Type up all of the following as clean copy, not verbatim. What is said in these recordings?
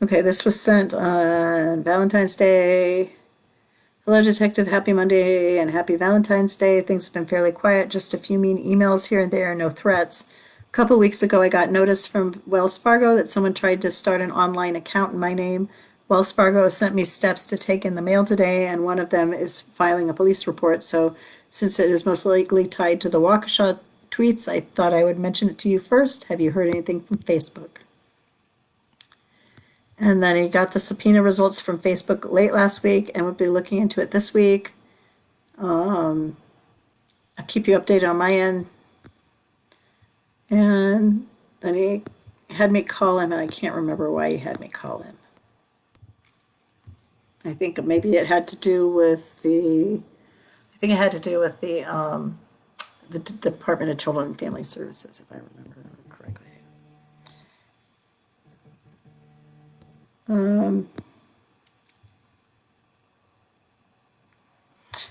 Okay, this was sent on Valentine's Day. Hello, Detective. Happy Monday and happy Valentine's Day. Things have been fairly quiet, just a few mean emails here and there, no threats. A couple weeks ago, I got notice from Wells Fargo that someone tried to start an online account in my name. Wells Fargo sent me steps to take in the mail today, and one of them is filing a police report. So, since it is most likely tied to the Waukesha tweets, I thought I would mention it to you first. Have you heard anything from Facebook? And then he got the subpoena results from Facebook late last week and would be looking into it this week. Um, I'll keep you updated on my end. And then he had me call him, and I can't remember why he had me call him. I think maybe it had to do with the Department of Children and Family Services, if I remember correctly.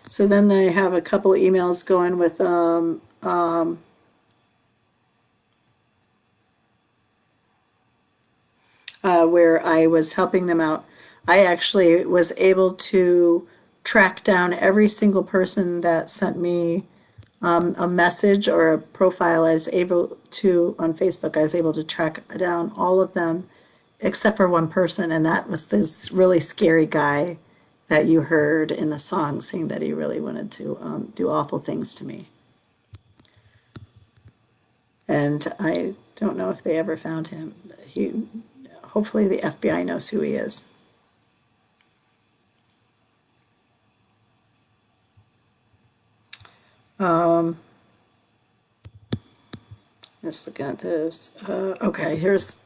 So then they have a couple emails going with where I was helping them out. I actually was able to track down every single person that sent me a message or a profile. I was able to, on Facebook, I was able to track down all of them except for one person, and that was this really scary guy that you heard in the song saying that he really wanted to do awful things to me. And I don't know if they ever found him. Hopefully the FBI knows who he is. Just looking at this. Okay, here's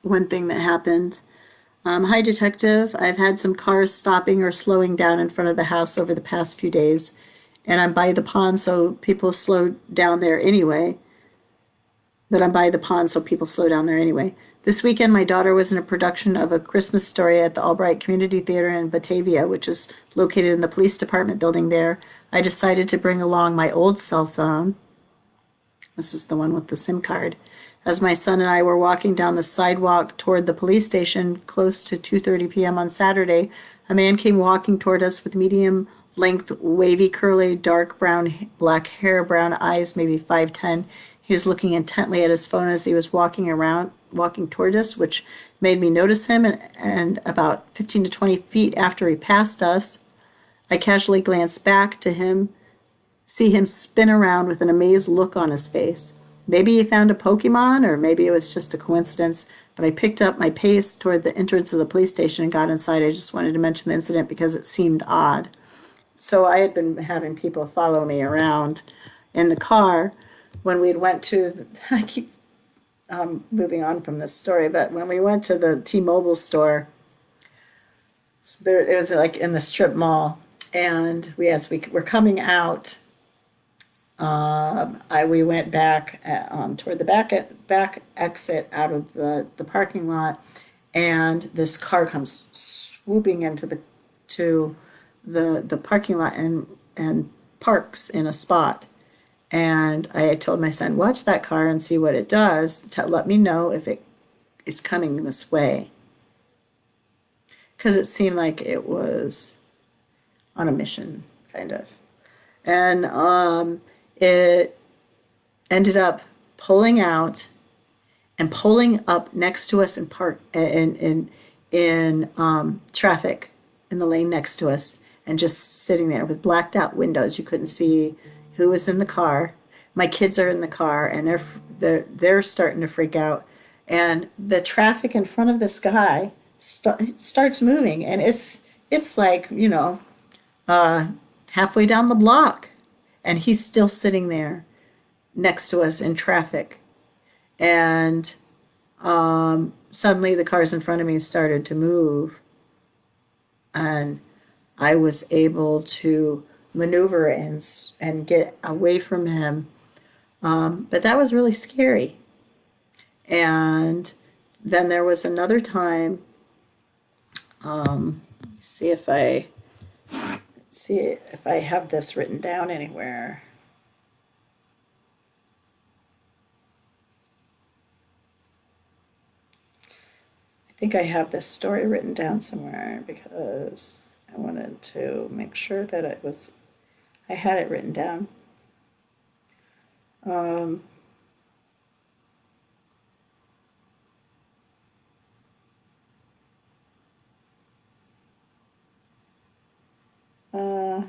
one thing that happened. Hi, Detective. I've had some cars stopping or slowing down in front of the house over the past few days, and I'm by the pond, so people slow down there anyway. But I'm by the pond, so people slow down there anyway. This weekend, my daughter was in a production of A Christmas Story at the Albright Community Theater in Batavia, which is located in the police department building there. I decided to bring along my old cell phone. This is the one with the SIM card. As my son and I were walking down the sidewalk toward the police station close to 2:30 p.m. on Saturday, a man came walking toward us with medium length, wavy, curly, dark brown, black hair, brown eyes, maybe 5'10". He was looking intently at his phone as he was walking toward us, which made me notice him. And about 15 to 20 feet after he passed us, I casually glanced back to him, see him spin around with an amazed look on his face. Maybe he found a Pokemon, or maybe it was just a coincidence, but I picked up my pace toward the entrance of the police station and got inside. I just wanted to mention the incident because it seemed odd. So I had been having people follow me around in the car when we went to, I keep moving on from this story, but when we went to the T-Mobile store, it was like in the strip mall, and we were coming out. We went back toward the back exit out of the parking lot, and this car comes swooping into the parking lot and parks in a spot. And I told my son, watch that car and see what it does. Let me know if it is coming this way. Because it seemed like it was on a mission, kind of. And it ended up pulling out and pulling up next to us in traffic in the lane next to us, and just sitting there with blacked out windows. You couldn't see who was in the car. My kids are in the car, and they're starting to freak out. And the traffic in front of this guy starts moving, and it's like, halfway down the block, and he's still sitting there next to us in traffic. And suddenly the cars in front of me started to move, and I was able to maneuver and get away from him. But that was really scary. And then there was another time. See if I have this written down anywhere. think I have this story written down somewhere because I wanted to make sure that I had it written down. Um, uh,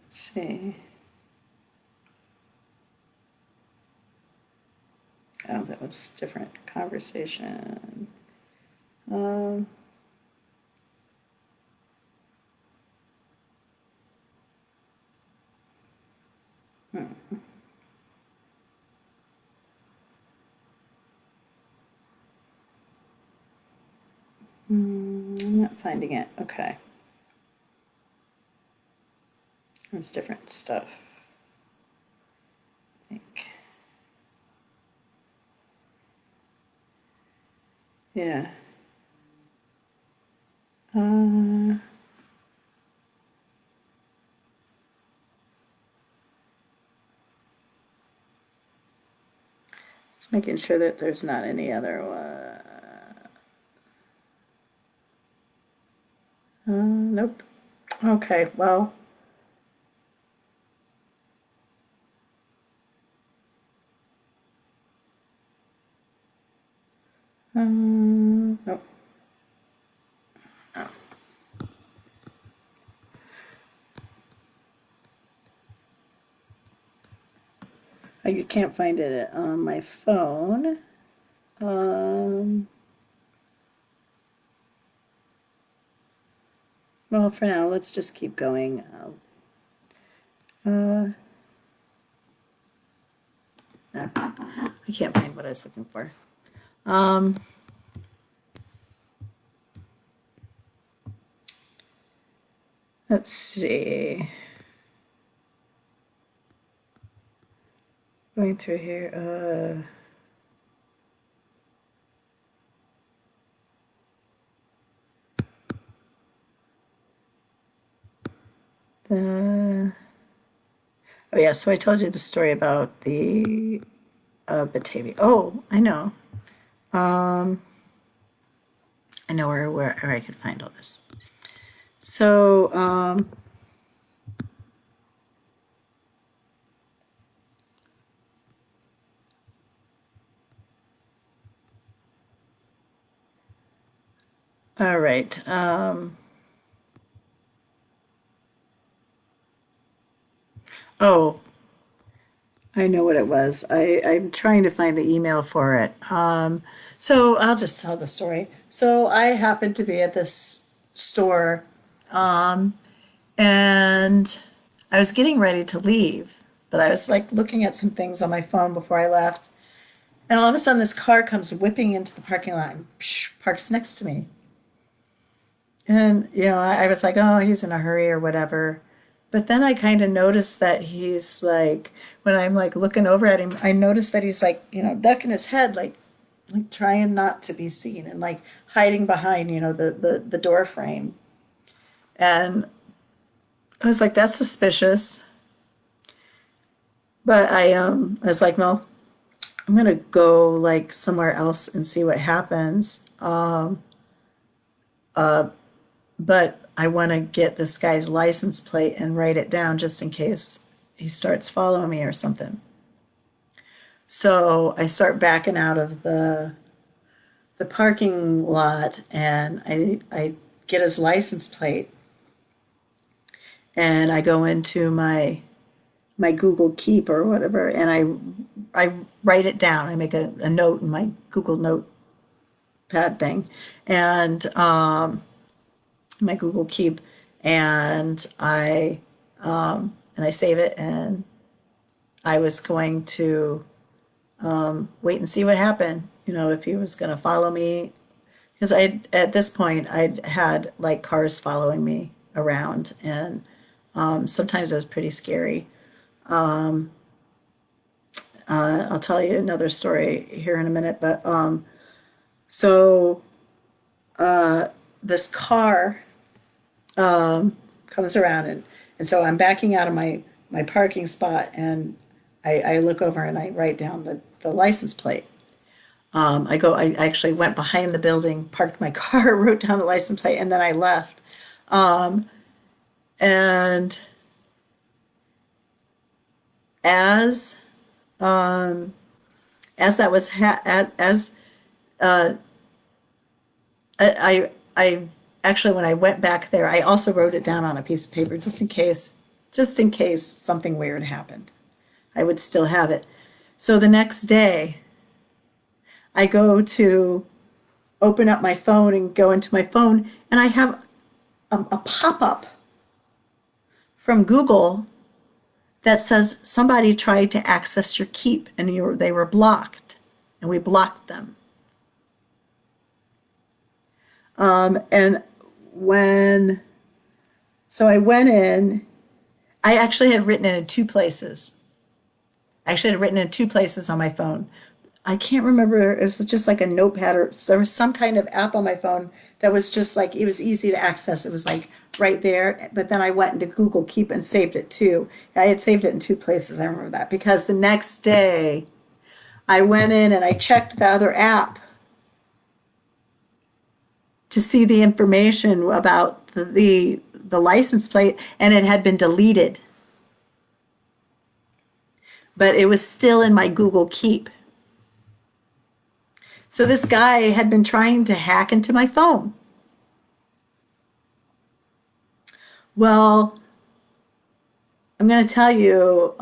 let's see. Oh, that was different conversation. Um, hmm. I'm not finding it. Okay. It's different stuff, I think. Yeah. Uh, just making sure that there's not any other nope. Okay, well, nope. Oh. I can't find it on my phone. Um, well, for now, let's just keep going. No, I can't find what I was looking for. Um, let's see. Going through here. The Oh yeah, so I told you the story about the Batavia. Oh, I know. Um, I know where I could find all this. So, all right. Oh, I know what it was. I'm trying to find the email for it. So I'll just tell the story. So I happened to be at this store, um, and I was getting ready to leave, but I was like looking at some things on my phone before I left. And all of a sudden, this car comes whipping into the parking lot and parks next to me. And, I was like, oh, he's in a hurry or whatever. But then I kind of noticed that he's like, when I'm like looking over at him, I noticed that he's like, ducking his head, like trying not to be seen and like hiding behind, the door frame. And I was like, that's suspicious. But I was like, well, I'm gonna go like somewhere else and see what happens. But I want to get this guy's license plate and write it down just in case he starts following me or something. So I start backing out of the parking lot and I get his license plate and I go into my Google Keep or whatever and I write it down. I make a note in my Google Notepad thing and my Google Keep and I save it and I was going to wait and see what happened. If he was going to follow me, because I at this point I'd had like cars following me around, and sometimes it was pretty scary. I'll tell you another story here in a minute, but so this car comes around and so I'm backing out of my parking spot and I look over and I write down the license plate. I actually went behind the building, parked my car, wrote down the license plate, and then I left. And as as that was as I actually, when I went back there, I also wrote it down on a piece of paper just in case something weird happened. I would still have it. So the next day, I go to open up my phone and go into my phone, and I have a pop-up from Google that says somebody tried to access your Keep and they were blocked, and we blocked them. And when, so I went in, I actually had written it in two places. I actually had written it in two places on my phone. I can't remember, it was just like a notepad, or there was some kind of app on my phone that was just like, it was easy to access. It was like right there. But then I went into Google Keep and saved it too. I had saved it in two places. I remember that because the next day I went in and I checked the other app to see the information about the license plate, and it had been deleted. But it was still in my Google Keep. So this guy had been trying to hack into my phone. Well, I'm going to tell you,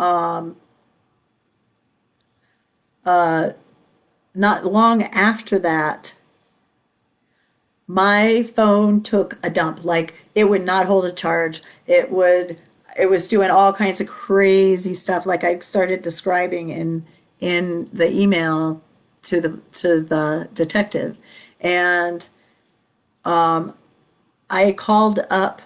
not long after that, my phone took a dump. Like, it would not hold a charge. It was doing all kinds of crazy stuff, like I started describing in the email to the detective. And I called up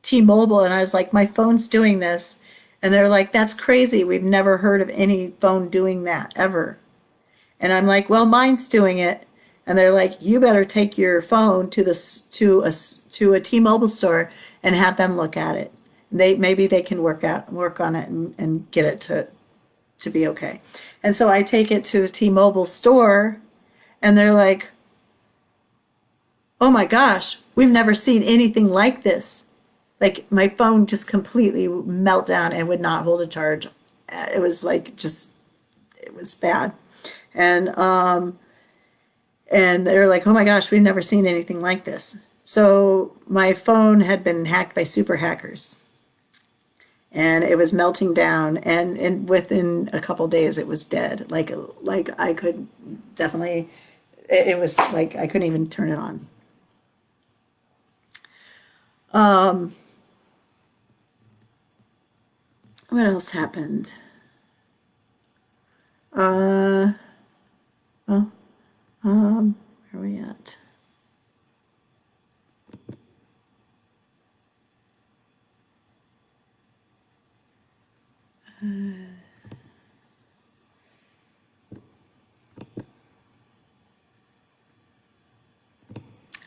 T-Mobile and I was like, my phone's doing this. And they're like, that's crazy. We've never heard of any phone doing that ever. And I'm like, well, mine's doing it. And they're like, you better take your phone to a T-Mobile store and have them look at it. Maybe they can work on it and get it to be okay. And so I take it to the T-Mobile store, and they're like, oh my gosh, we've never seen anything like this. Like, my phone just completely melt down and would not hold a charge. It was like, just, it was bad. And they're like, oh my gosh, we've never seen anything like this. So my phone had been hacked by super hackers, and it was melting down, and within a couple days it was dead. Like I could definitely, it was like I couldn't even turn it on. What else happened? Well, where are we at?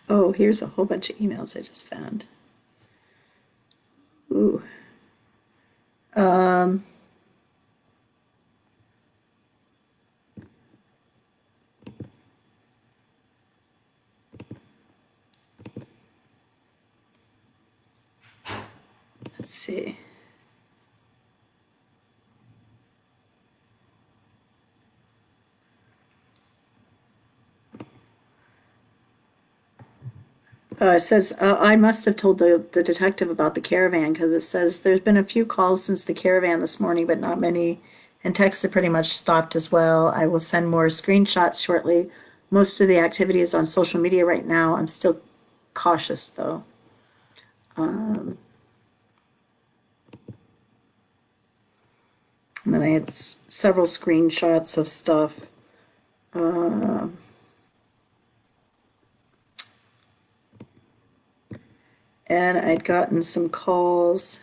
Oh, here's a whole bunch of emails I just found. Ooh. Let's see. It says, I must have told the detective about the caravan, because it says there's been a few calls since the caravan this morning, but not many, and texts have pretty much stopped as well. I will send more screenshots shortly. Most of the activity is on social media right now. I'm still cautious, though. And then I had several screenshots of stuff. And I'd gotten some calls.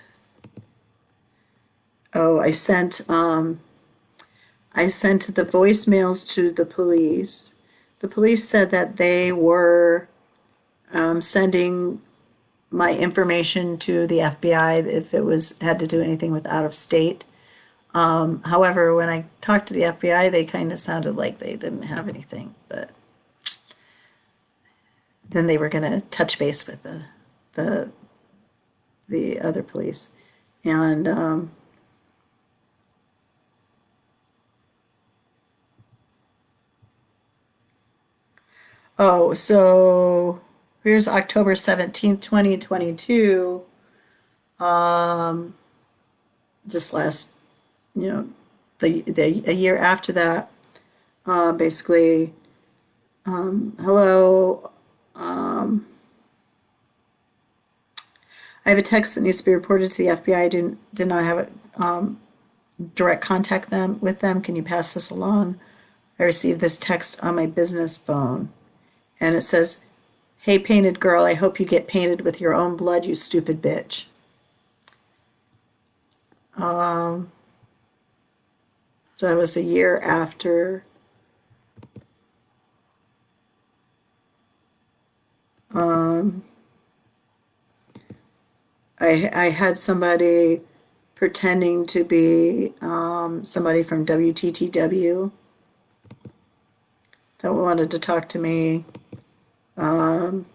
Oh, I sent the voicemails to the police. The police said that they were sending my information to the FBI if it had to do anything with out of state. However, when I talked to the FBI, they kind of sounded like they didn't have anything, but then they were going to touch base with the the other police. And oh, so here's October 17th, 2022. Um, just last, you know, the a year after that, basically, hello. Um, I have a text that needs to be reported to the FBI. Did not have a direct contact them with them. Can you pass this along? I received this text on my business phone, and it says, "Hey, painted girl, I hope you get painted with your own blood, you stupid bitch." Um, so that was a year after. Um, I had somebody pretending to be somebody from WTTW that wanted to talk to me. Um,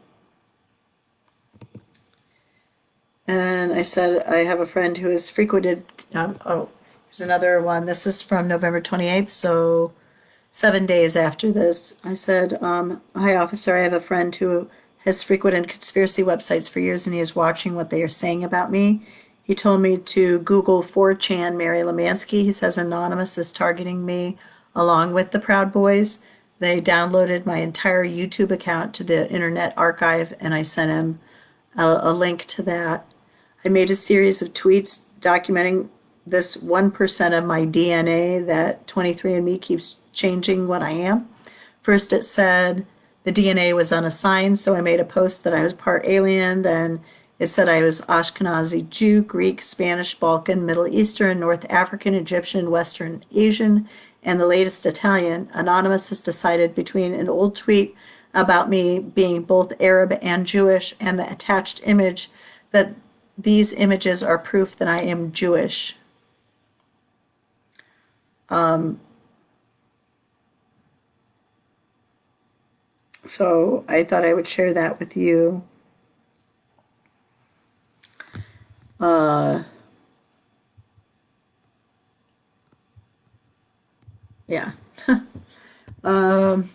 and I said, I have a friend who has frequented. Oh, here's another one. This is from November 28th, so 7 days after this. I said, hi, officer, I have a friend who has frequented conspiracy websites for years and he is watching what they are saying about me. He told me to Google 4chan Mary Lemanski. He says Anonymous is targeting me along with the Proud Boys. They downloaded my entire YouTube account to the Internet Archive and I sent him a link to that. I made a series of tweets documenting this 1% of my DNA that 23andMe keeps changing what I am. First, it said the DNA was unassigned, so I made a post that I was part alien. Then it said I was Ashkenazi Jew, Greek, Spanish, Balkan, Middle Eastern, North African, Egyptian, Western Asian, and the latest Italian. Anonymous has decided between an old tweet about me being both Arab and Jewish and the attached image that these images are proof that I am Jewish. So I thought I would share that with you. Uh, yeah. um,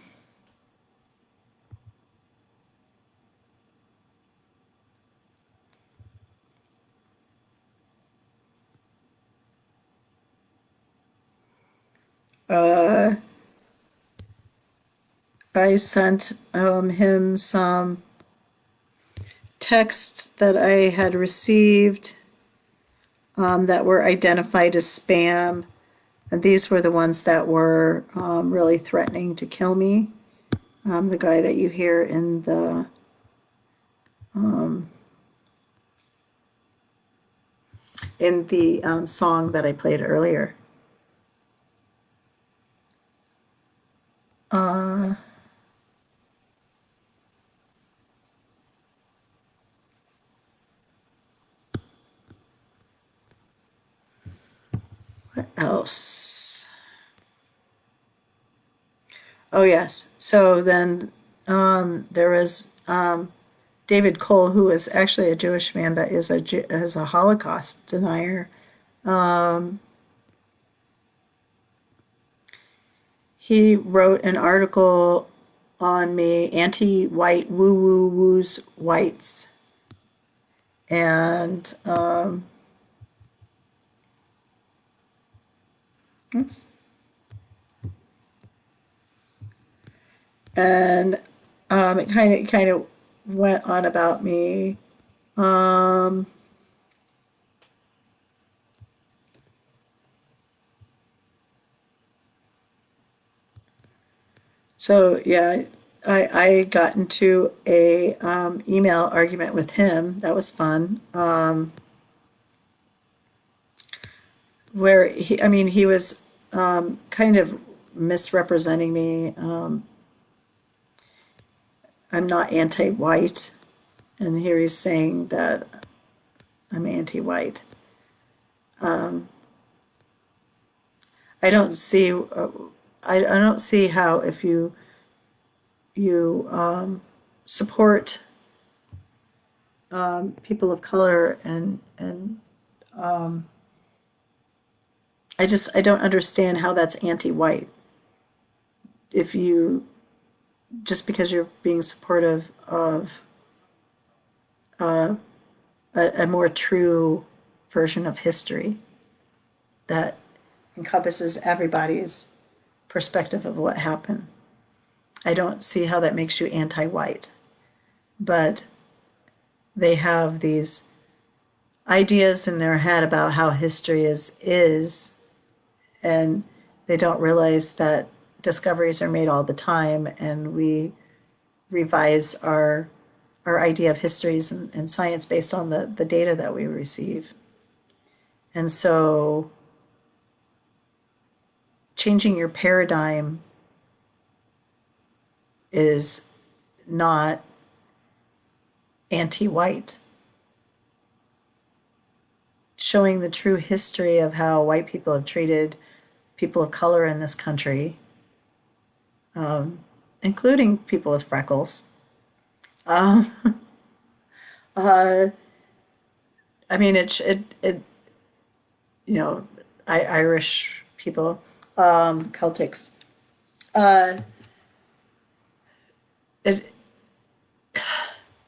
uh, I sent him some texts that I had received that were identified as spam. And these were the ones that were really threatening to kill me. The guy that you hear um, in the song that I played earlier. Uh, what else? Oh, yes. So then there was David Cole, who is actually a Jewish man that is a Holocaust denier. Um, he wrote an article on me, anti-white woo woo woos whites, and oops, and it kind of went on about me. Um, so yeah, I got into a email argument with him. That was fun. Where I mean, he was kind of misrepresenting me. I'm not anti-white, and here he's saying that I'm anti-white. Um, I don't see, I don't see how if you support people of color and I don't understand how that's anti-white. If you just because you're being supportive of a more true version of history that encompasses everybody's perspective of what happened. I don't see how that makes you anti-white, but they have these ideas in their head about how history is, and they don't realize that discoveries are made all the time, and we revise our idea of histories and science based on the data that we receive. And so changing your paradigm is not anti-white. Showing the true history of how white people have treated people of color in this country, including people with freckles. Um, uh, I mean, you know, Irish people, Celtics. Uh, it,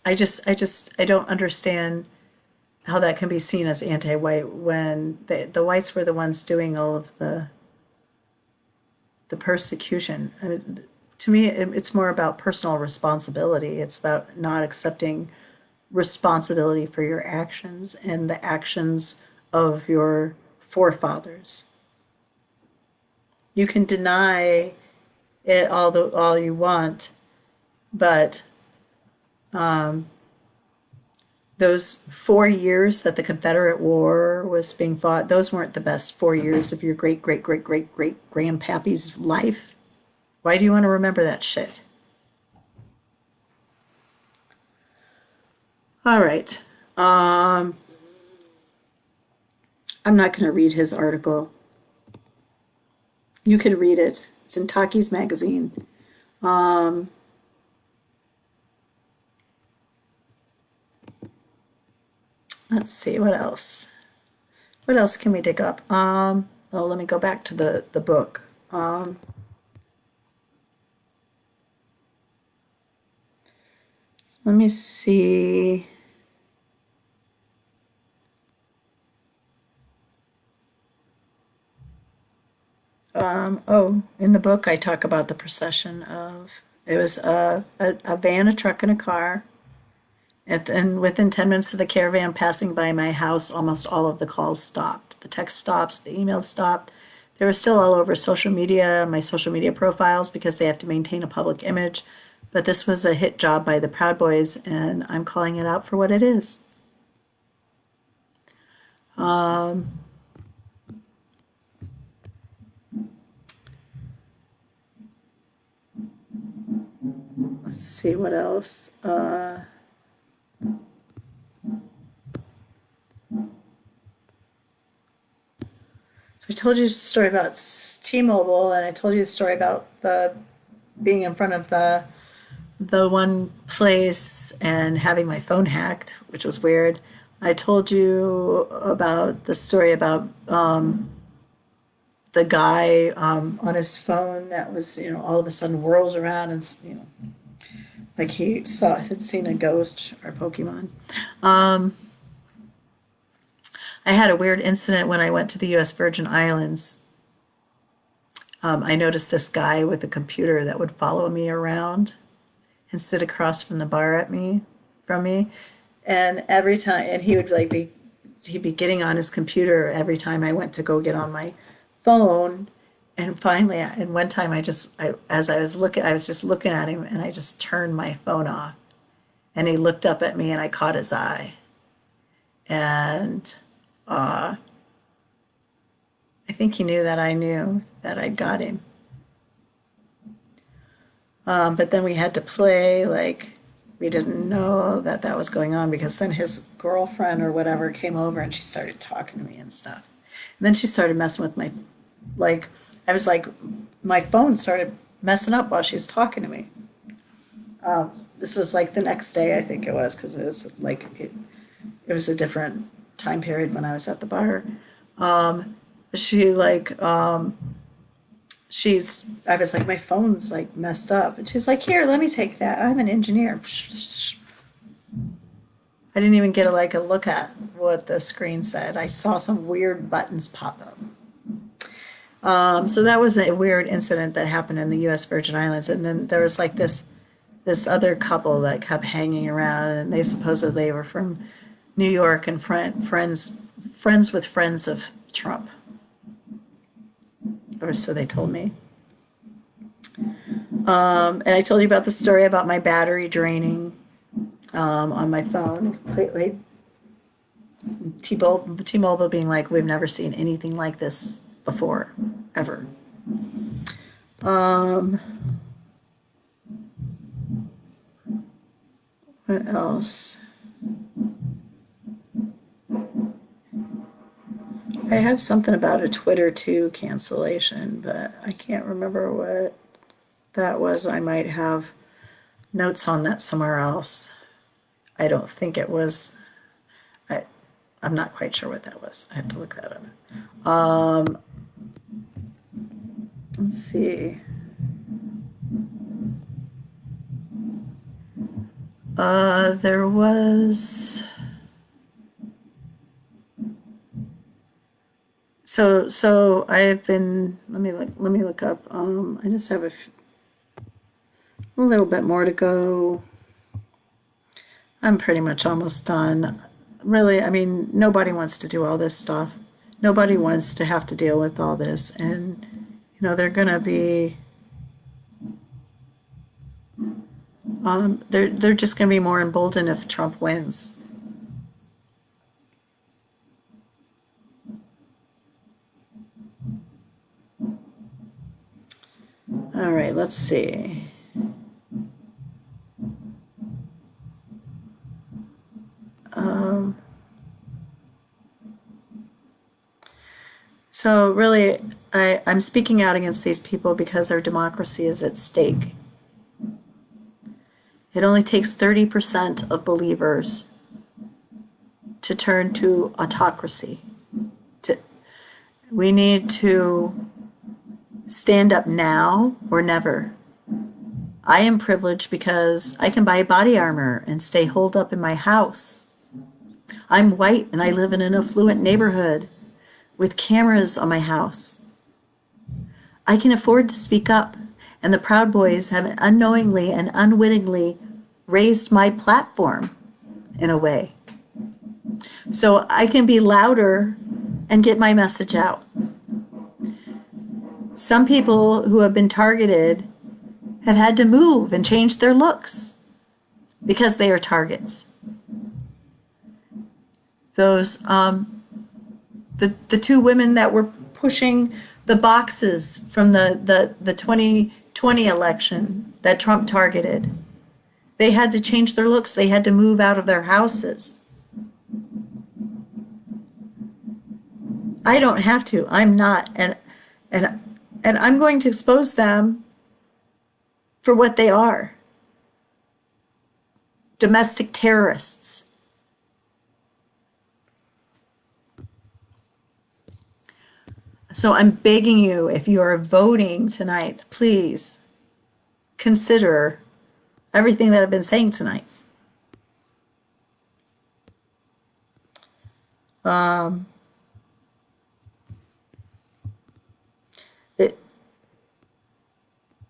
I don't understand how that can be seen as anti-white when the whites were the ones doing all of the persecution. I mean, to me, it's more about personal responsibility. It's about not accepting responsibility for your actions and the actions of your forefathers. You can deny it all you want, but those 4 years that the Confederate War was being fought, those weren't the best 4 years of your great, great, great, great, great grandpappy's life. Why do you want to remember that shit? All right. I'm not going to read his article. You can read it. It's in Taki's magazine. Let's see, what else? What else can we dig up? Oh, let me go back to the book. Let me see. Oh, in the book, I talk about the procession of it was a van, a truck, and a car. And within 10 minutes of the caravan passing by my house, almost all of the calls stopped. The text stops, the emails stopped. They were still all over social media, my social media profiles, because they have to maintain a public image. But this was a hit job by the Proud Boys, and I'm calling it out for what it is. Let's see what else. I told you the story about T-Mobile, and I told you the story about the being in front of the one place and having my phone hacked, which was weird. I told you about the story about the guy on his phone that was, all of a sudden whirls around and, like he had seen a ghost or Pokemon. I had a weird incident when I went to the U.S. Virgin Islands. I noticed this guy with a computer that would follow me around and sit across from the bar from me. And every time, and he would he'd be getting on his computer every time I went to go get on my phone. And finally, and one time as I was just looking at him and I just turned my phone off. And he looked up at me and I caught his eye. And I think he knew that I knew that I'd got him. But then we had to play like we didn't know that was going on, because then his girlfriend or whatever came over and she started talking to me and stuff. And then she started messing with my, like, I was like, my phone started messing up while she was talking to me. This was like the next day, I think it was, because it was like it was a different time period when I was at the bar. She like I was like, my phone's like messed up, and she's like, here, let me take that. I'm an engineer. I didn't even get a look at what the screen said. I saw some weird buttons pop up. So that was a weird incident that happened in the U.S. Virgin Islands, and then there was like this other couple that kept hanging around, and they supposedly were from New York and friends with friends of Trump, or so they told me. And I told you about the story about my battery draining on my phone completely. T-Mobile being like, we've never seen anything like this before, ever. What else? I have something about a Twitter 2 cancellation, but I can't remember what that was. I might have notes on that somewhere else. I don't think it was. I'm not quite sure what that was. I have to look that up. Let's see. There was. So I've been. Let me look up. I just have a little bit more to go. I'm pretty much almost done. Really, I mean, nobody wants to do all this stuff. Nobody wants to have to deal with all this, and they're gonna be. They're just gonna be more emboldened if Trump wins. All right, let's see. So really, I'm speaking out against these people because our democracy is at stake. It only takes 30% of believers to turn to autocracy. We need to stand up now or never. I am privileged because I can buy body armor and stay holed up in my house. I'm white and I live in an affluent neighborhood with cameras on my house. I can afford to speak up, and the Proud Boys have unknowingly and unwittingly raised my platform in a way. So I can be louder and get my message out. Some people who have been targeted have had to move and change their looks because they are targets. Those the two women that were pushing the boxes from the 2020 election that Trump targeted, they had to change their looks. They had to move out of their houses. I don't have to. I'm not, and I'm going to expose them for what they are. Domestic terrorists. So I'm begging you, if you are voting tonight, please consider everything that I've been saying tonight.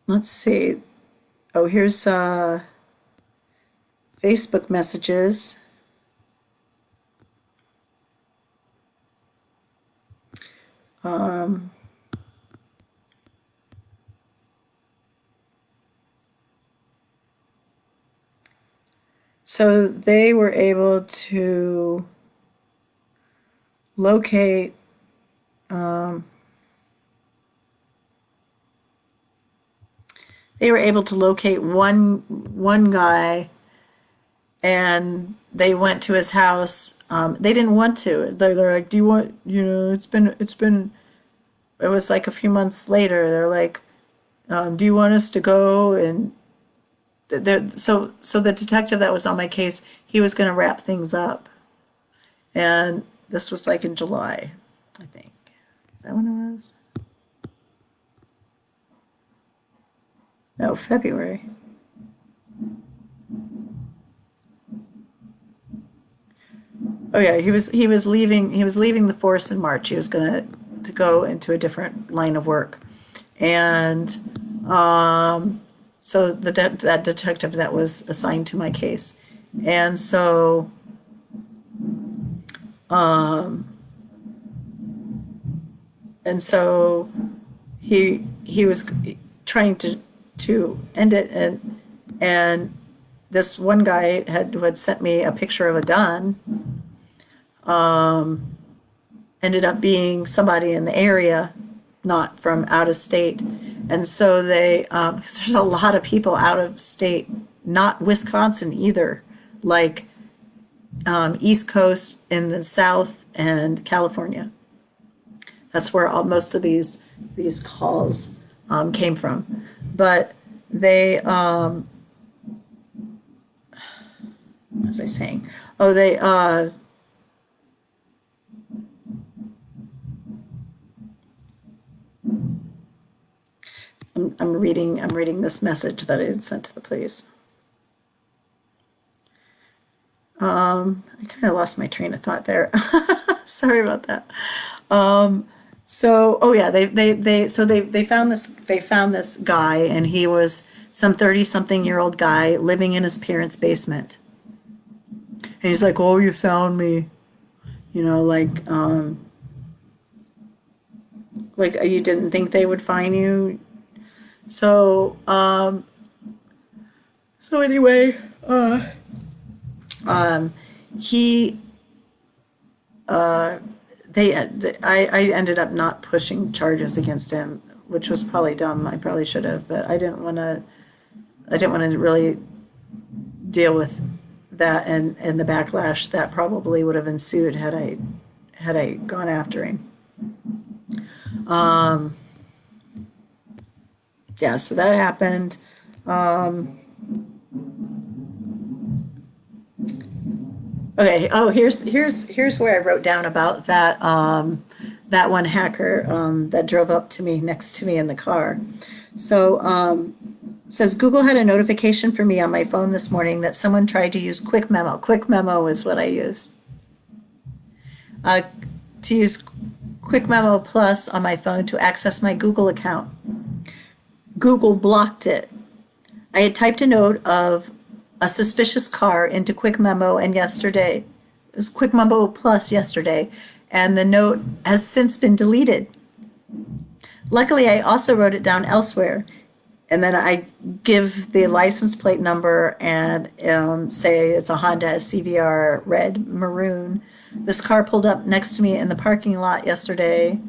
Let's see. Oh, here's Facebook messages. So they were able to locate one guy, and they went to his house. They didn't want to. They're like, "Do you want? It's been it was like a few months later. They're like, "Do you want us to go?" And so the detective that was on my case, he was going to wrap things up, and this was like in July, I think. Is that when it was? No, February. Oh yeah, he was leaving the force in March. He was gonna to go into a different line of work, and so that detective that was assigned to my case, and so and so he was trying to end it, and this one guy who had sent me a picture of a gun ended up being somebody in the area, not from out of state. And so they, 'cause there's a lot of people out of state, not Wisconsin either, like East Coast in the South and California. That's where most of these calls came from. But they, what was I saying? Oh, they, I'm reading this message that I had sent to the police. I kind of lost my train of thought there. Sorry about that. So, oh yeah, they found this guy, and he was some 30-something-year-old guy living in his parents' basement. And he's like, "Oh, you found me," like you didn't think they would find you. So, so anyway, he, I ended up not pushing charges against him, which was probably dumb. I probably should have, but I didn't want to really deal with that and the backlash that probably would have ensued had I gone after him. Yeah, so that happened. Okay. Oh, here's where I wrote down about that one hacker that drove up to me next to me in the car. So says Google had a notification for me on my phone this morning that someone tried to use Quick Memo. Quick Memo is what I use. Uh, to use Quick Memo Plus on my phone to access my Google account. Google blocked it. I had typed a note of a suspicious car into Quick Memo, and yesterday, it was Quick Memo Plus yesterday, and the note has since been deleted. Luckily, I also wrote it down elsewhere, and then I give the license plate number and say it's a Honda CVR red maroon. This car pulled up next to me in the parking lot yesterday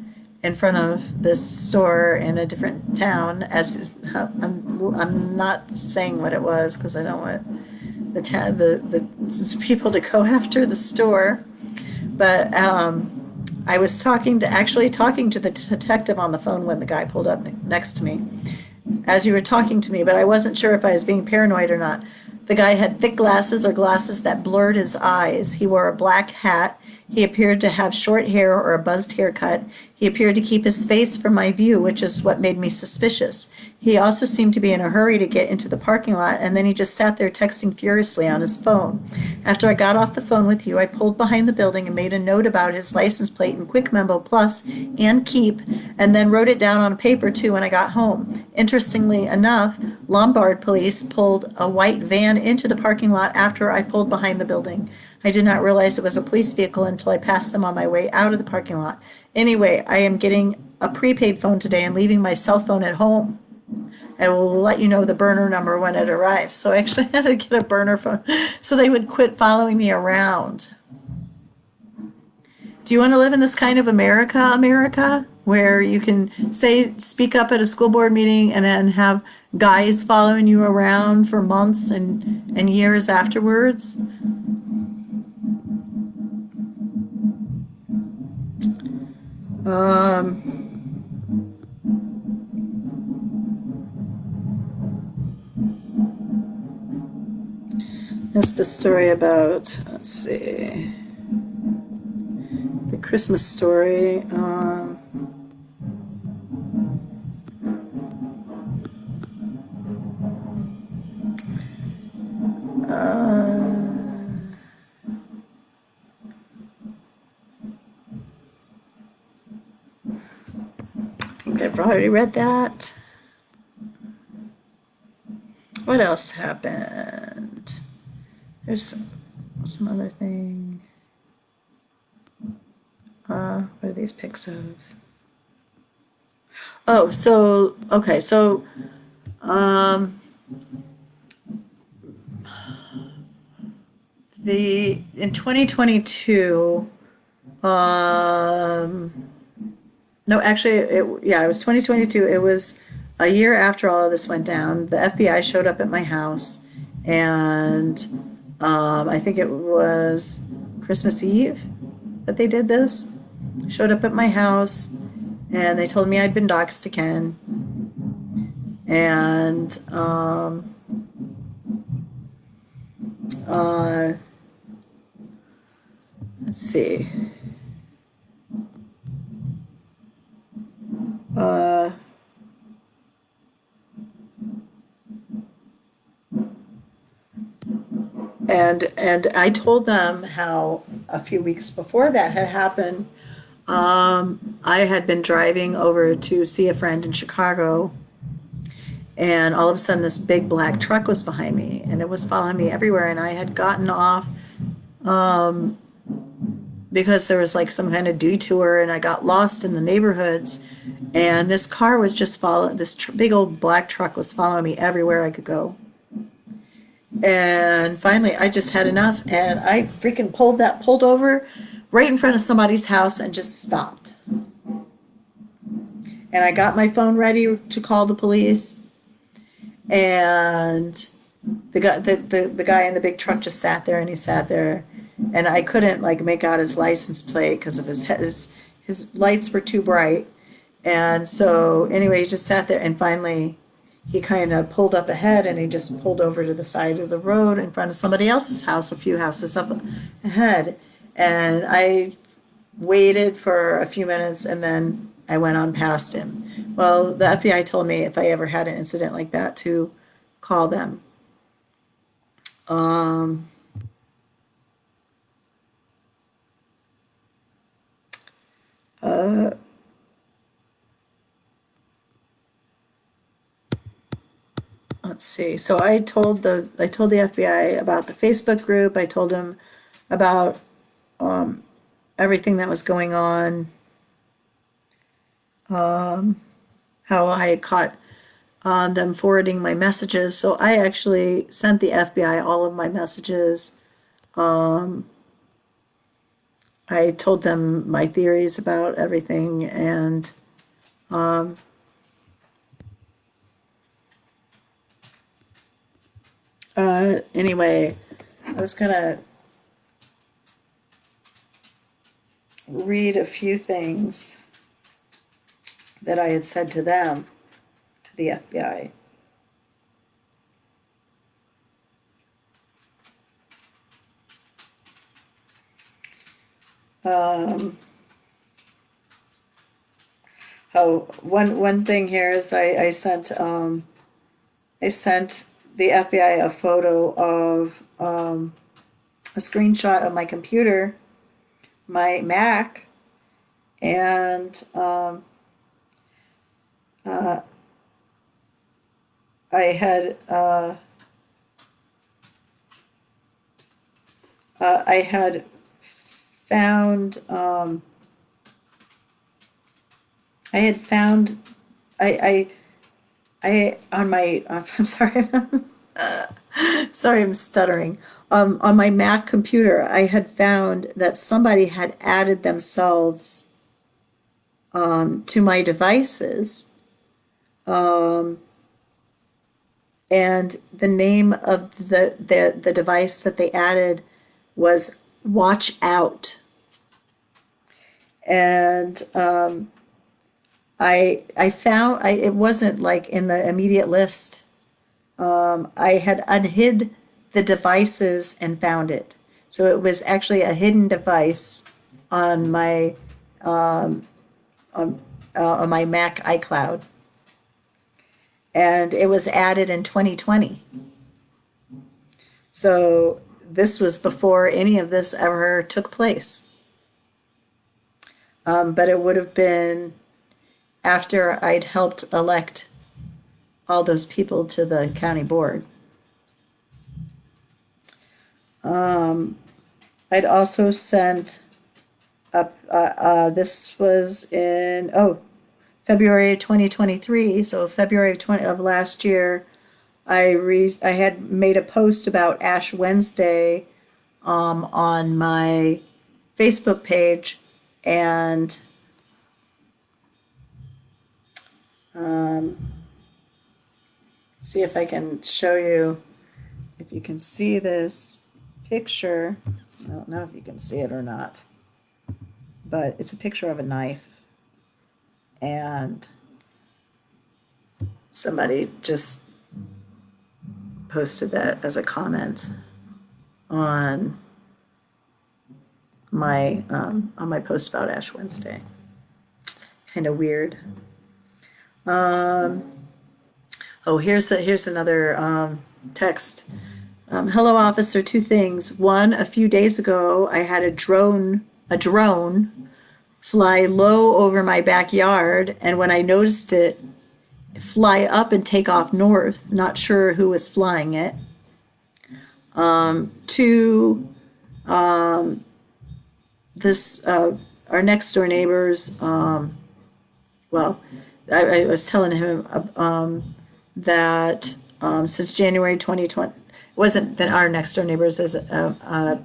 in front of this store in a different town. As I'm not saying what it was because I don't want the people to go after the store. But I was actually talking to the detective on the phone when the guy pulled up next to me, as you were talking to me, but I wasn't sure if I was being paranoid or not. The guy had thick glasses or glasses that blurred his eyes. He wore a black hat. He appeared to have short hair or a buzzed haircut. He appeared to keep his face from my view, which is what made me suspicious. He also seemed to be in a hurry to get into the parking lot, and then he just sat there texting furiously on his phone. After I got off the phone with you, I pulled behind the building and made a note about his license plate in Quick Memo Plus and Keep, and then wrote it down on paper too when I got home. Interestingly enough, Lombard police pulled a white van into the parking lot after I pulled behind the building. I did not realize it was a police vehicle until I passed them on my way out of the parking lot. Anyway, I am getting a prepaid phone today and leaving my cell phone at home. I will let you know the burner number when it arrives. So I actually had to get a burner phone so they would quit following me around. Do you want to live in this kind of America, where you can speak up at a school board meeting and then have guys following you around for months and years afterwards? That's the story about, let's see, the Christmas story. I think I've already read that. What else happened? There's some other thing. What are these pics of? Oh, so okay, so the in 2022, no, actually, it was 2022. It was a year after all of this went down. The FBI showed up at my house, and I think it was Christmas Eve that they did this. Showed up at my house, and they told me I'd been doxxed again. And let's see. And I told them how a few weeks before that had happened, I had been driving over to see a friend in Chicago, and all of a sudden this big black truck was behind me, and it was following me everywhere, and I had gotten off because there was like some kind of detour, and I got lost in the neighborhoods, and this car was just following, this big old black truck was following me everywhere I could go. And finally, I just had enough, and I freaking pulled over right in front of somebody's house and just stopped. And I got my phone ready to call the police, and the guy in the big truck just sat there, and he sat there, and I couldn't like make out his license plate because of his lights were too bright. And so anyway, he just sat there, and finally he kind of pulled up ahead, and he just pulled over to the side of the road in front of somebody else's house, a few houses up ahead. And I waited for a few minutes, and then I went on past him. Well, the FBI told me if I ever had an incident like that to call them. Let's see. So I told the FBI about the Facebook group. I told them about everything that was going on, how I had caught them forwarding my messages. So I actually sent the FBI all of my messages. I told them my theories about everything, and anyway, I was gonna read a few things that I had said to them, to the FBI. One thing here is I sent the FBI a photo of a screenshot of my computer, my Mac, and I had found I had found I on my I'm sorry. Sorry, I'm stuttering. On my Mac computer, I had found that somebody had added themselves to my devices, and the name of the device that they added was Watch Out. And I found it wasn't like in the immediate list. I had unhid the devices and found it. So it was actually a hidden device on my on my Mac iCloud, and it was added in 2020. So this was before any of this ever took place. But it would have been after I'd helped elect all those people to the county board. I'd also sent up, this was in, February 2023. So February of last year, I had made a post about Ash Wednesday on my Facebook page, and see if I can show you, if you can see this picture. I don't know if you can see it or not, but it's a picture of a knife, and somebody just posted that as a comment on my post about Ash Wednesday. Kind of weird. Here's another text. Hello, officer. Two things. One, a few days ago, I had a drone fly low over my backyard, and when I noticed it fly up and take off north, not sure who was flying it. Two, our next door neighbors, well, I was telling him that since January 2020, it wasn't that our next door neighbors, is the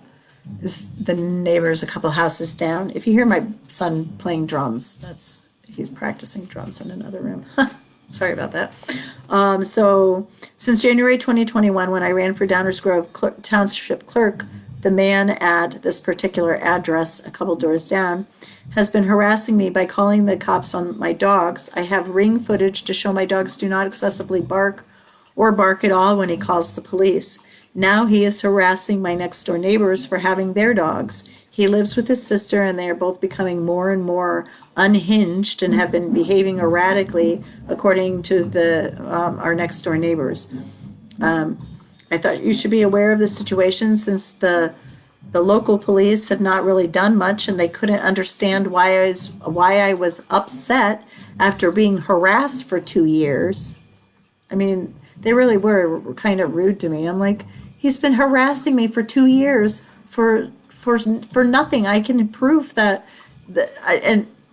neighbors a couple houses down. If you hear my son playing drums, he's practicing drums in another room. Sorry about that. So since January 2021, when I ran for Downers Grove Township Clerk, the man at this particular address, a couple doors down, has been harassing me by calling the cops on my dogs. I have ring footage to show my dogs do not excessively bark or bark at all when he calls the police. Now he is harassing my next door neighbors for having their dogs. He lives with his sister, and they are both becoming more and more unhinged and have been behaving erratically, according to our next door neighbors. I thought you should be aware of the situation, since the local police have not really done much, and they couldn't understand why I was upset after being harassed for 2 years. I mean, they really were kind of rude to me. I'm like, he's been harassing me for 2 years for nothing. I can prove that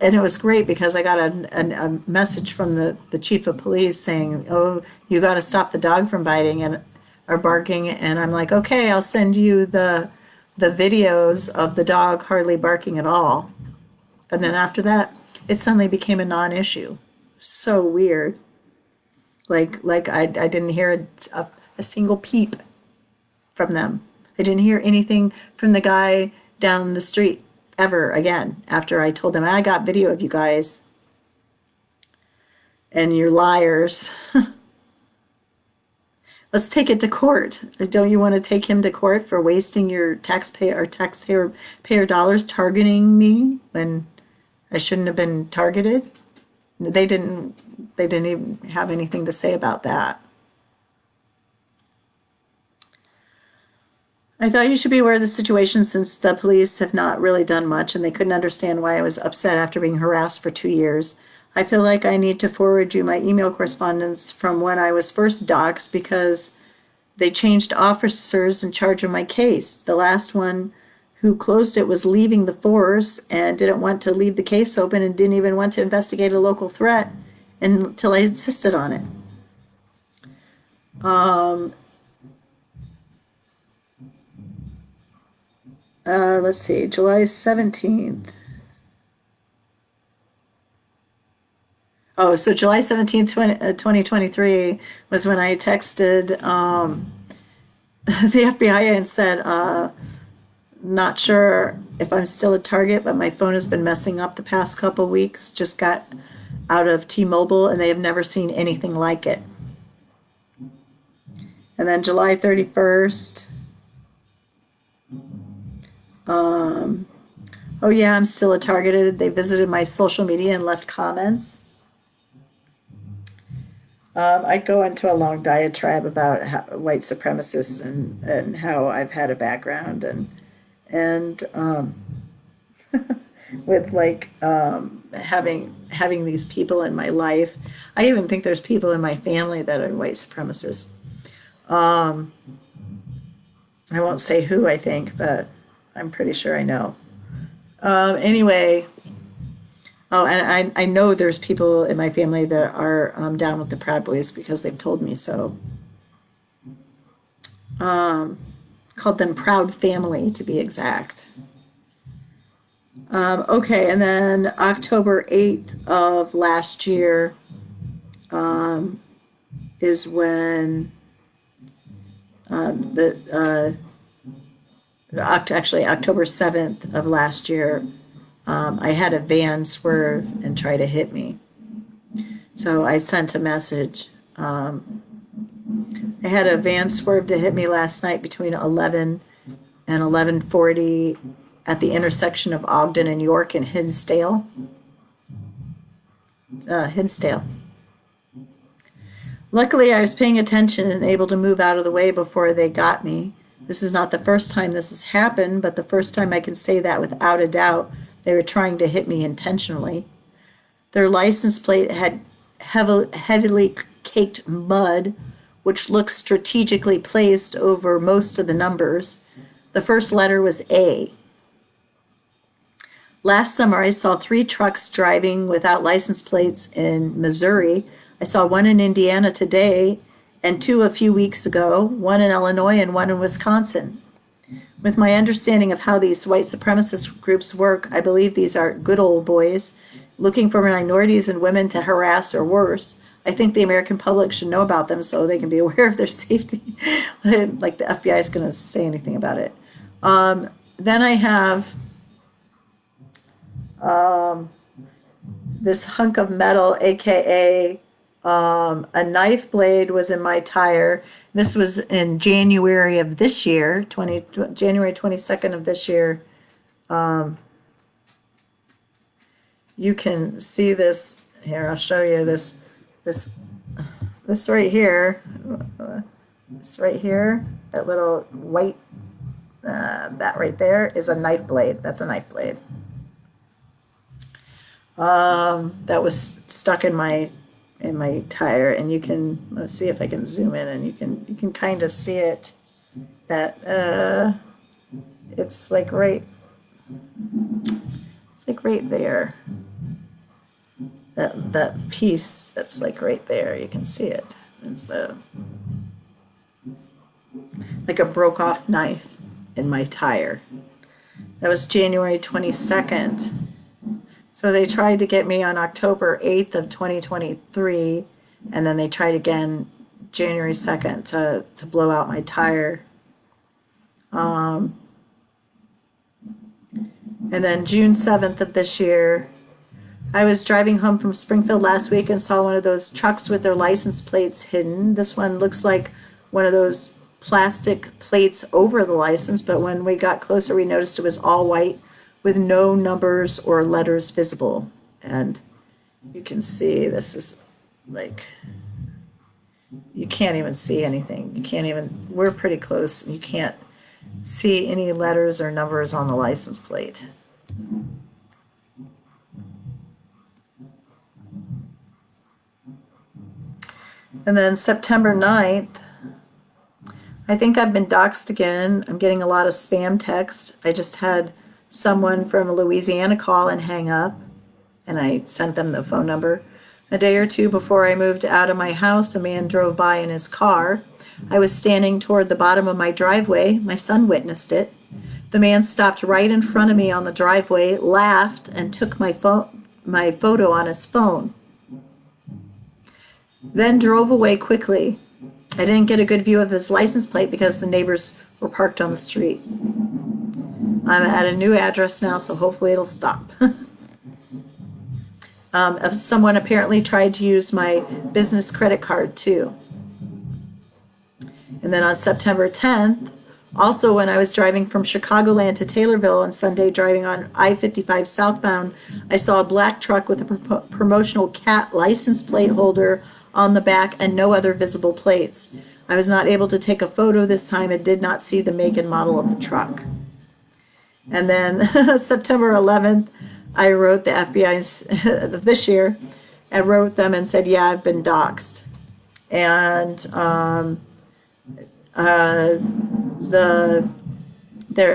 and it was great, because I got a message from the chief of police saying, "Oh, you got to stop the dog from biting or barking." And I'm like, "Okay, I'll send you the videos of the dog hardly barking at all." And then after that, it suddenly became a non-issue. So weird. Like I didn't hear a single peep from them. I didn't hear anything from the guy down the street ever again after I told them, "I got video of you guys and you're liars." Let's take it to court. Don't you want to take him to court for wasting your taxpayer dollars targeting me when I shouldn't have been targeted? They didn't even have anything to say about that. I thought you should be aware of the situation, since the police have not really done much, and they couldn't understand why I was upset after being harassed for 2 years. I feel like I need to forward you my email correspondence from when I was first doxxed, because they changed officers in charge of my case. The last one who closed it was leaving the force and didn't want to leave the case open, and didn't even want to investigate a local threat until I insisted on it. Let's see, July 17th. Oh, so July 17th, 2023 was when I texted the FBI and said, "Not sure if I'm still a target, but my phone has been messing up the past couple weeks. Just got out of T-Mobile, and they have never seen anything like it." And then July 31st. Oh yeah, I'm still targeted. They visited my social media and left comments. I go into a long diatribe about white supremacists and how I've had a background and with like having these people in my life. I even think there's people in my family that are white supremacists. I won't say who I think, but I'm pretty sure I know. Anyway, oh, and I know there's people in my family that are down with the Proud Boys because they've told me so. Called them Proud Family to be exact. Okay, and then October 8th of last year is when actually October 7th of last year, I had a van swerve and try to hit me. So I sent a message. I had a van swerve to hit me last night between 11 and 11:40 at the intersection of Ogden and York and Hinsdale. Luckily, I was paying attention and able to move out of the way before they got me. This is not the first time this has happened, but the first time I can say that without a doubt they were trying to hit me intentionally. Their license plate had heavily caked mud, which looked strategically placed over most of the numbers. The first letter was A. Last summer, I saw 3 trucks driving without license plates in Missouri. I saw one in Indiana today and 2 a few weeks ago, one in Illinois and one in Wisconsin. With my understanding of how these white supremacist groups work, I believe these are good old boys looking for minorities and women to harass or worse. I think the American public should know about them so they can be aware of their safety. Like the FBI is going to say anything about it. Then I have this hunk of metal, aka a knife blade, was in my tire. This was in January of this year, January 22nd of this year. You can see this here. I'll show you this right here. This right here, that little white, that right there is a knife blade. That's a knife blade. That was stuck in my tire, and you can, let's see if I can zoom in, and you can kind of see it, that it's like right there, that piece that's like right there, you can see it. It's like a broke off knife in my tire. That was January 22nd. So they tried to get me on October 8th of 2023, and then they tried again January 2nd to blow out my tire. And then June 7th of this year, I was driving home from Springfield last week and saw one of those trucks with their license plates hidden. This one looks like one of those plastic plates over the license, but when we got closer, we noticed it was all white with no numbers or letters visible. And you can see this is like, you can't even see anything. You can't even, we're pretty close, and you can't see any letters or numbers on the license plate. And then September 9th, I think I've been doxxed again. I'm getting a lot of spam text. I just had someone from Louisiana call and hang up, and I sent them the phone number. A day or two before I moved out of my house, a man drove by in his car. I was standing toward the bottom of my driveway. My son witnessed it. The man stopped right in front of me on the driveway, laughed, and took my photo on his phone. Then drove away quickly. I didn't get a good view of his license plate because the neighbors were parked on the street. I'm at a new address now, so hopefully it'll stop. Someone apparently tried to use my business credit card too. And then on September 10th, also when I was driving from Chicagoland to Taylorville on Sunday, driving on I-55 southbound, I saw a black truck with a promotional cat license plate holder on the back and no other visible plates. I was not able to take a photo this time and did not see the make and model of the truck. And then September 11th, I wrote the FBI's this year. I wrote them and said, yeah, I've been doxxed. And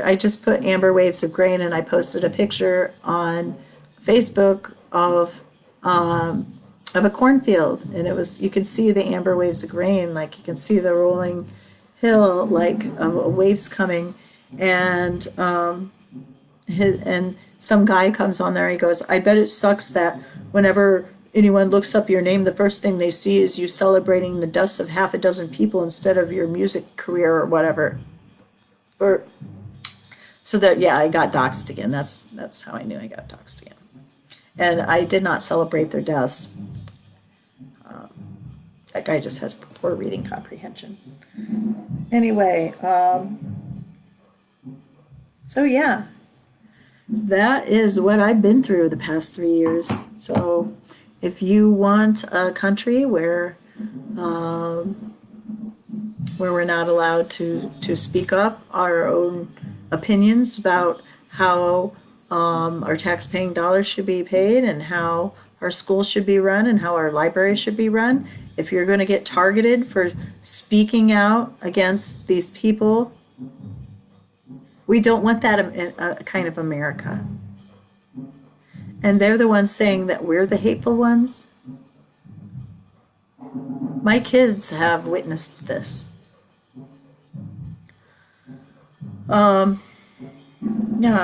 I just put amber waves of grain, and I posted a picture on Facebook of a cornfield, and it was, you can see the amber waves of grain, like you can see the rolling hill, like waves coming, and some guy comes on there. He goes, I bet it sucks that whenever anyone looks up your name, the first thing they see is you celebrating the deaths of half a dozen people instead of your music career or whatever. Or so that, yeah, I got doxxed again. That's how I knew I got doxxed again. And I did not celebrate their deaths. That guy just has poor reading comprehension. Anyway, so yeah, that is what I've been through the past 3 years. So if you want a country where we're not allowed to speak up our own opinions about how our tax-paying dollars should be paid and how our schools should be run and how our libraries should be run, if you're going to get targeted for speaking out against these people, we don't want that kind of America. And they're the ones saying that we're the hateful ones. My kids have witnessed this. Yeah,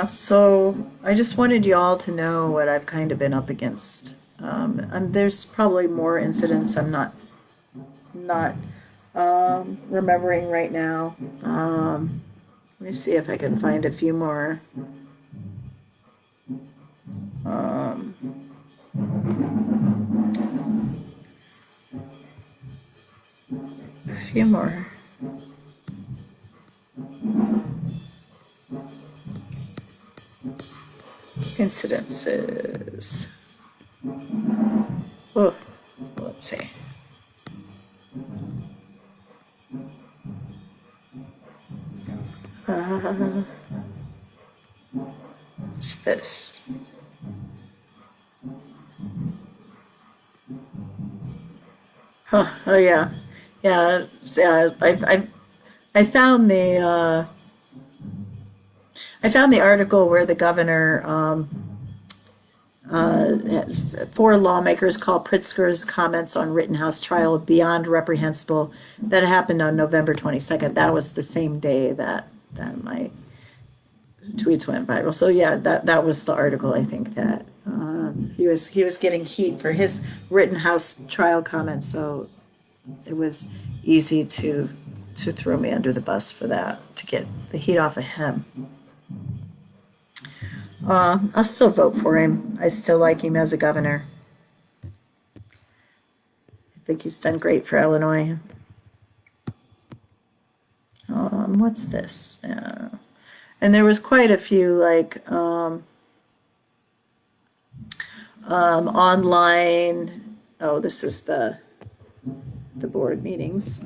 so I just wanted you all to know what I've kind of been up against. And there's probably more incidents I'm not remembering right now. Let me see if I can find a few more. A few more. Incidences. Oh, let's see. What's this? Huh, oh yeah. Yeah, I found the article where the governor, four lawmakers call Pritzker's comments on Rittenhouse trial beyond reprehensible. That happened on November 22nd. That was the same day that my tweets went viral. So yeah, that was the article. I think that he was getting heat for his Rittenhouse trial comments. So it was easy to throw me under the bus for that, to get the heat off of him. I'll still vote for him. I still like him as a governor. I think he's done great for Illinois. What's this? And there was quite a few, like, online. Oh, this is the board meetings.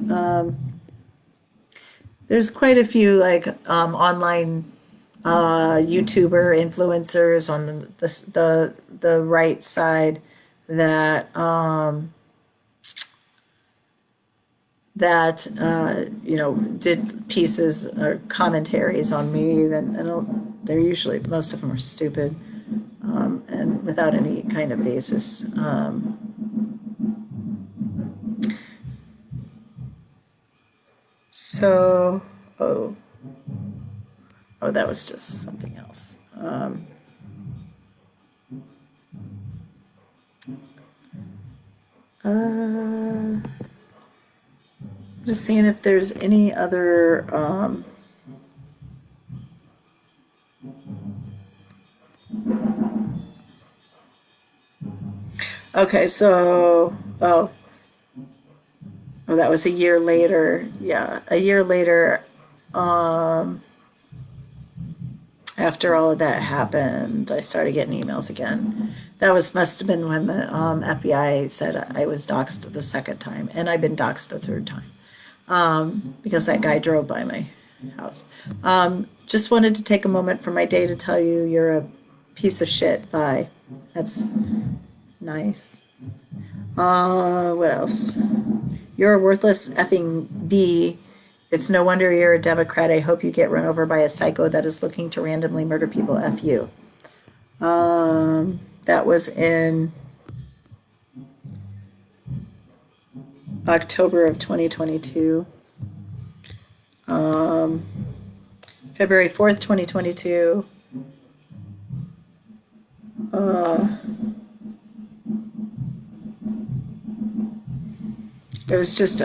There's quite a few, like, online YouTuber influencers on the right side that did pieces or commentaries on me. And they're usually, most of them are stupid and without any kind of basis. So, oh, that was just something else. Just seeing if there's any other okay, so Oh, that was a year later. Yeah, a year later. After all of that happened, I started getting emails again. That was must have been when the FBI said I was doxxed the second time, and I've been doxxed a third time because that guy drove by my house. Just wanted to take a moment from my day to tell you you're a piece of shit. Bye. That's nice. What else? You're a worthless effing bee. It's no wonder you're a Democrat. I hope you get run over by a psycho that is looking to randomly murder people. F you. That was in October of 2022. February 4th, 2022. It was just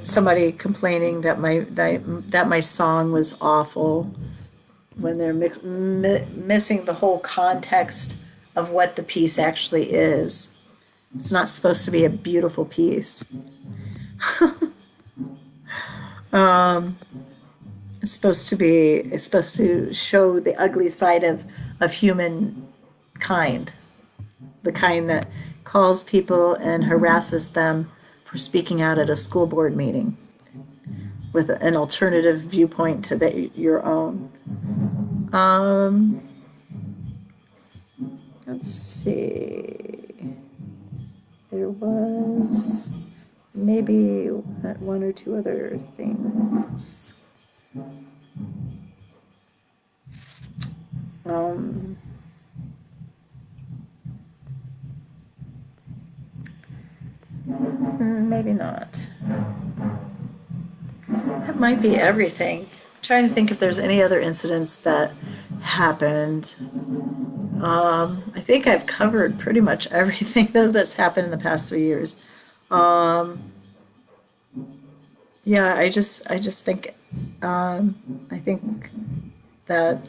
somebody complaining that my song was awful when they're missing the whole context of what the piece actually is. It's not supposed to be a beautiful piece. It's supposed to show the ugly side of humankind, the kind that calls people and harasses them for speaking out at a school board meeting with an alternative viewpoint to your own. Let's see. There was maybe one or two other things. Maybe not. That might be everything. I'm trying to think if there's any other incidents that happened. I think I've covered pretty much everything that's happened in the past 3 years. Yeah, I just think I think that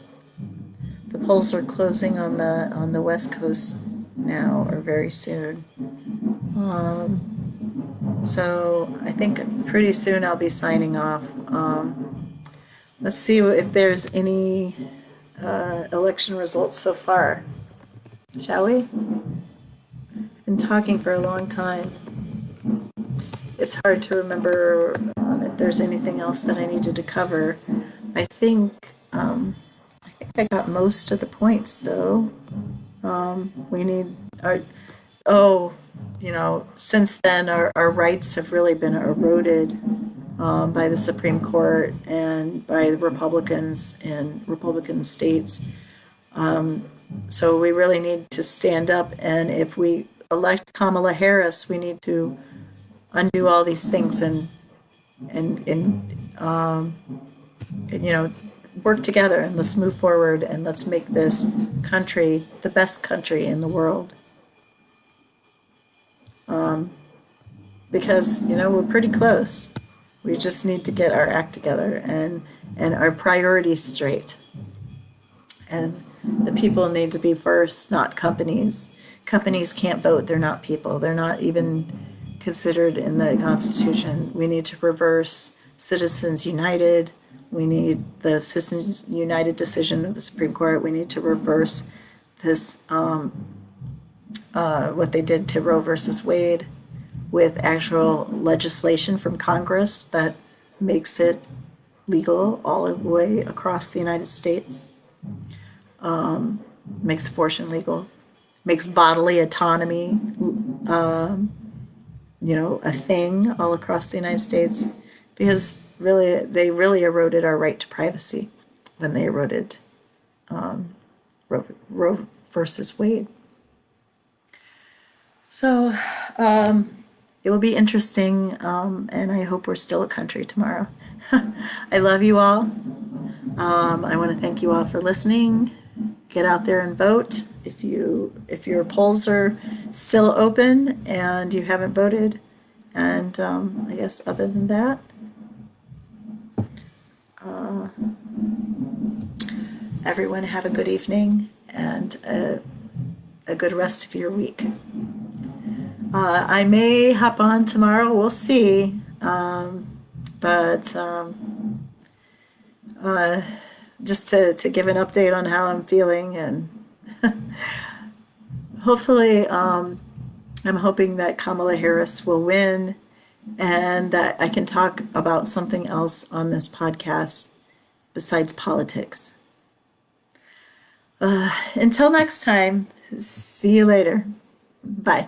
the polls are closing on the West Coast now or very soon. So I think pretty soon I'll be signing off. Let's see if there's any election results so far. Shall we? Been talking for a long time. It's hard to remember if there's anything else that I needed to cover. I think I got most of the points though. We need our since then our rights have really been eroded by the Supreme Court and by the Republicans in Republican states. So we really need to stand up, and if we elect Kamala Harris, we need to undo all these things and work together, and let's move forward, and let's make this country the best country in the world. Because we're pretty close. We just need to get our act together and our priorities straight. And the people need to be first, not companies. Companies can't vote. They're not people. They're not even considered in the Constitution. We need to reverse Citizens United. We need the Citizens United decision of the Supreme Court. We need to reverse this, what they did to Roe versus Wade, with actual legislation from Congress that makes it legal all the way across the United States. Makes abortion legal, makes bodily autonomy, a thing all across the United States, because they really eroded our right to privacy when they eroded Roe versus Wade. So it will be interesting, and I hope we're still a country tomorrow. I love you all. I want to thank you all for listening. Get out there and vote. If your polls are still open and you haven't voted, and I guess other than that, everyone have a good evening and a good rest of your week. I may hop on tomorrow. We'll see. But just to give an update on how I'm feeling, and hopefully, I'm hoping that Kamala Harris will win and that I can talk about something else on this podcast besides politics. Until next time, see you later. Bye.